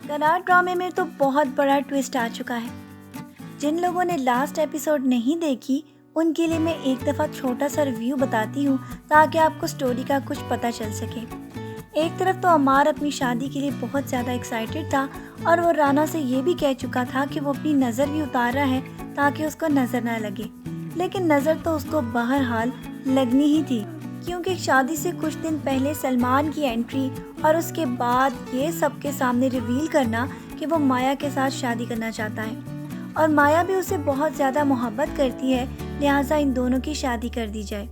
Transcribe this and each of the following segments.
Canard ड्रामे में तो बहुत बड़ा ट्विस्ट आ चुका है। जिन लोगों ने लास्ट एपिसोड नहीं देखी उनके लिए मैं एक दफ़ा छोटा सा रिव्यू बताती हूँ ताकि आपको स्टोरी का कुछ पता चल सके। एक तरफ तो अमार अपनी शादी के लिए बहुत ज़्यादा एक्साइटेड था और वो राना से ये भी कह चुका था कि वो अपनी नज़र भी उतार रहा है ताकि उसको नज़र ना लगे, लेकिन नज़र तो उसको बहरहाल लगनी ही थी क्योंकि शादी से कुछ दिन पहले सलमान की एंट्री और उसके बाद ये सबके सामने रिवील करना कि वो माया के साथ शादी करना चाहता है और माया भी उसे बहुत ज़्यादा मोहब्बत करती है, लिहाजा इन दोनों की शादी कर दी जाए।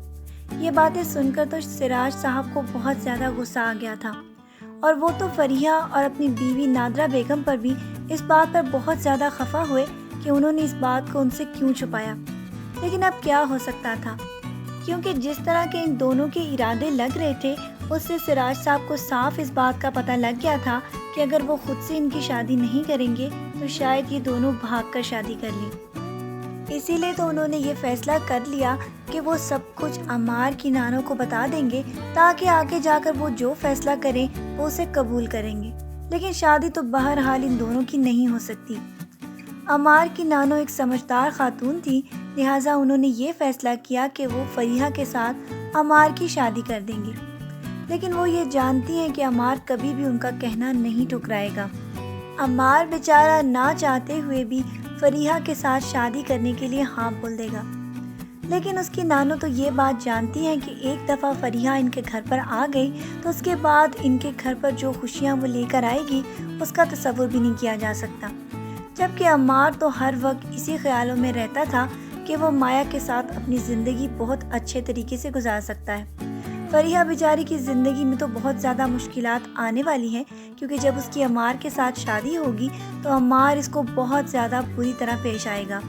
ये बातें सुनकर तो सिराज साहब को बहुत ज़्यादा गुस्सा आ गया था और वो तो फरीहा और अपनी बीवी नादरा बेगम पर भी इस बात पर बहुत ज़्यादा खफा हुए कि उन्होंने इस बात को उनसे क्यों छुपाया। लेकिन अब क्या हो सकता था, क्योंकि जिस तरह के इन दोनों के इरादे लग रहे थे उससे सिराज साहब को साफ इस बात का पता लग गया था कि अगर वो खुद से इनकी शादी नहीं करेंगे तो शायद ये दोनों भागकर शादी कर लें। इसीलिए तो उन्होंने ये फैसला कर लिया कि वो सब कुछ अमार की नानों को बता देंगे ताकि आगे जाकर वो जो फैसला करें वो उसे कबूल करेंगे। लेकिन शादी तो बहरहाल इन दोनों की नहीं हो सकती। अमार की नानो एक समझदार खातून थी, लिहाजा उन्होंने ये फैसला किया कि वो फरीहा के साथ अमार की शादी कर देंगे। लेकिन वो ये जानती हैं कि अमार कभी भी उनका कहना नहीं ठुकराएगा। अमार बेचारा ना चाहते हुए भी फरीहा के साथ शादी करने के लिए हाँ बोल देगा। लेकिन उसकी नानो तो ये बात जानती हैं कि एक दफ़ा फरीहा इनके घर पर आ गई तो उसके बाद इनके घर पर जो खुशियाँ वो लेकर आएगी उसका तसव्वुर भी नहीं किया जा सकता। जबकि अमार तो हर वक्त इसी ख्यालों में रहता था कि वो माया के साथ अपनी ज़िंदगी बहुत अच्छे तरीके से गुजार सकता है। फरीहा बेचारी की ज़िंदगी में तो बहुत ज़्यादा मुश्किलात आने वाली हैं क्योंकि जब उसकी अमार के साथ शादी होगी तो अमार इसको बहुत ज़्यादा बुरी तरह पेश आएगा।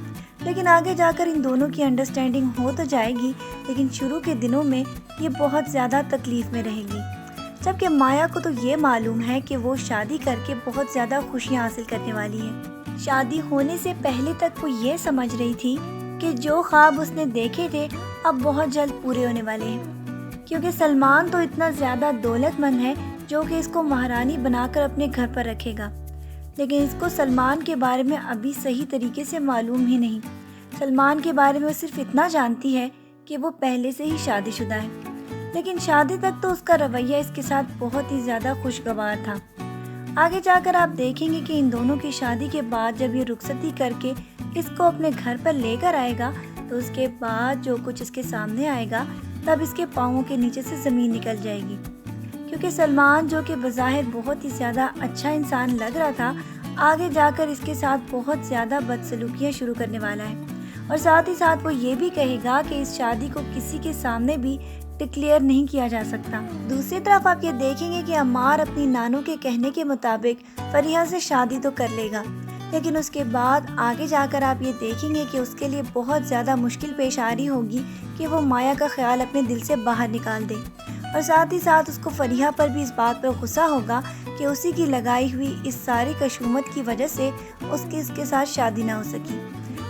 लेकिन आगे जाकर इन दोनों की अंडरस्टैंडिंग हो तो जाएगी, लेकिन शुरू के दिनों में ये बहुत ज़्यादा तकलीफ़ में रहेगी। जबकि माया को तो ये मालूम है कि वो शादी करके बहुत ज़्यादा खुशियाँ हासिल करने वाली है। शादी होने से पहले तक वो ये समझ रही थी कि जो ख्वाब उसने देखे थे अब बहुत जल्द पूरे होने वाले हैं, क्योंकि सलमान तो इतना ज़्यादा दौलतमंद है जो कि इसको महारानी बनाकर अपने घर पर रखेगा। लेकिन इसको सलमान के बारे में अभी सही तरीके से मालूम ही नहीं। सलमान के बारे में वो सिर्फ इतना जानती है कि वो पहले से ही शादीशुदा है, लेकिन शादी तक तो उसका रवैया इसके साथ बहुत ही ज़्यादा खुशगवार था। आगे जाकर आप देखेंगे कि इन दोनों की शादी के बाद जब ये रुखसती करके इसको अपने घर पर लेकर आएगा तो उसके बाद जो कुछ इसके सामने आएगा तब इसके पाँवों के नीचे से ज़मीन निकल जाएगी, क्योंकि सलमान जो कि बज़ाहिर बहुत ही ज़्यादा अच्छा इंसान लग रहा था आगे जाकर इसके साथ बहुत ज़्यादा बदसलूकियाँ शुरू करने वाला है और साथ ही साथ वो ये भी कहेगा कि इस शादी को किसी के सामने भी डिक्लेयर नहीं किया जा सकता। दूसरी तरफ आप ये देखेंगे कि अमार अपनी नानों के कहने के मुताबिक फरीहा से शादी तो कर लेगा, लेकिन उसके बाद आगे जाकर आप ये देखेंगे कि उसके लिए बहुत ज़्यादा मुश्किल पेश आ रही होगी कि वो माया का ख्याल अपने दिल से बाहर निकाल दे और साथ ही साथ उसको फरीहा पर भी इस बात पर गुस्सा होगा कि उसी की लगाई हुई इस सारी कशूमत की वजह से इसके साथ शादी ना हो सकी।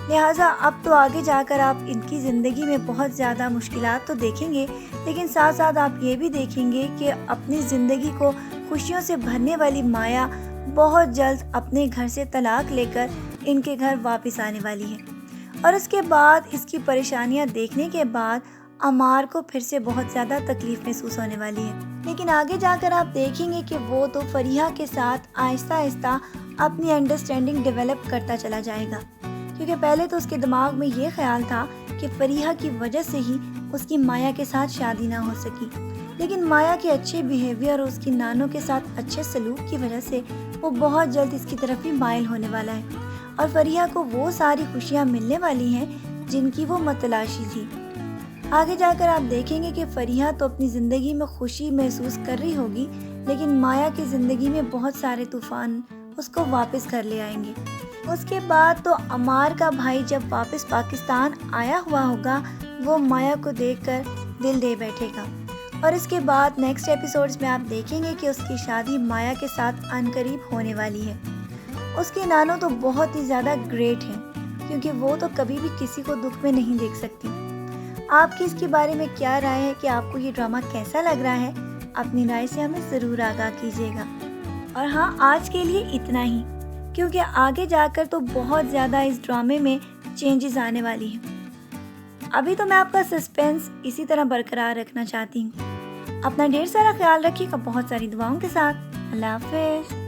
लिहाजा अब तो आगे जाकर आप इनकी ज़िंदगी में बहुत ज़्यादा मुश्किलात तो देखेंगे, लेकिन साथ साथ आप ये भी देखेंगे कि अपनी ज़िंदगी को खुशियों से भरने वाली माया बहुत जल्द अपने घर से तलाक लेकर इनके घर वापस आने वाली है और उसके बाद इसकी परेशानियां देखने के बाद अमार को फिर से बहुत ज़्यादा तकलीफ़ महसूस होने वाली है। लेकिन आगे जाकर आप देखेंगे कि वो तो फरीहा के साथ आहिस्ता आहिस्ता अपनी अंडरस्टैंडिंग डेवलप करता चला जाएगा, क्योंकि पहले तो उसके दिमाग में ये ख्याल था कि फरीहा की वजह से ही उसकी माया के साथ शादी ना हो सकी, लेकिन माया के अच्छे बिहेवियर और उसकी नानों के साथ अच्छे सलूक की वजह से वो बहुत जल्द इसकी तरफ ही माइल होने वाला है और फरीहा को वो सारी खुशियाँ मिलने वाली हैं जिनकी वो मतलाशी थी। आगे जाकर आप देखेंगे कि फरीहा तो अपनी ज़िंदगी में खुशी महसूस कर रही होगी, लेकिन माया की ज़िंदगी में बहुत सारे तूफ़ान उसको वापस कर ले आएंगे। उसके बाद तो अमार का भाई जब वापस पाकिस्तान आया हुआ होगा वो माया को देखकर दिल दे बैठेगा और इसके बाद नेक्स्ट एपिसोड्स में आप देखेंगे कि उसकी शादी माया के साथ अनकरीब होने वाली है। उसकी नानो तो बहुत ही ज़्यादा ग्रेट है क्योंकि वो तो कभी भी किसी को दुख में नहीं देख सकती। आपकी इसके बारे में क्या राय है कि आपको ये ड्रामा कैसा लग रहा है? अपनी राय से हमें ज़रूर आगाह कीजिएगा اور ہاں، آج کے لیے اتنا ہی، کیونکہ آگے جا کر تو بہت زیادہ اس ڈرامے میں چینجز آنے والی ہیں۔ ابھی تو میں آپ کا سسپینس اسی طرح برقرار رکھنا چاہتی ہوں۔ اپنا ڈھیر سارا خیال رکھیے گا، بہت ساری دعاؤں کے ساتھ۔ اللہ حافظ۔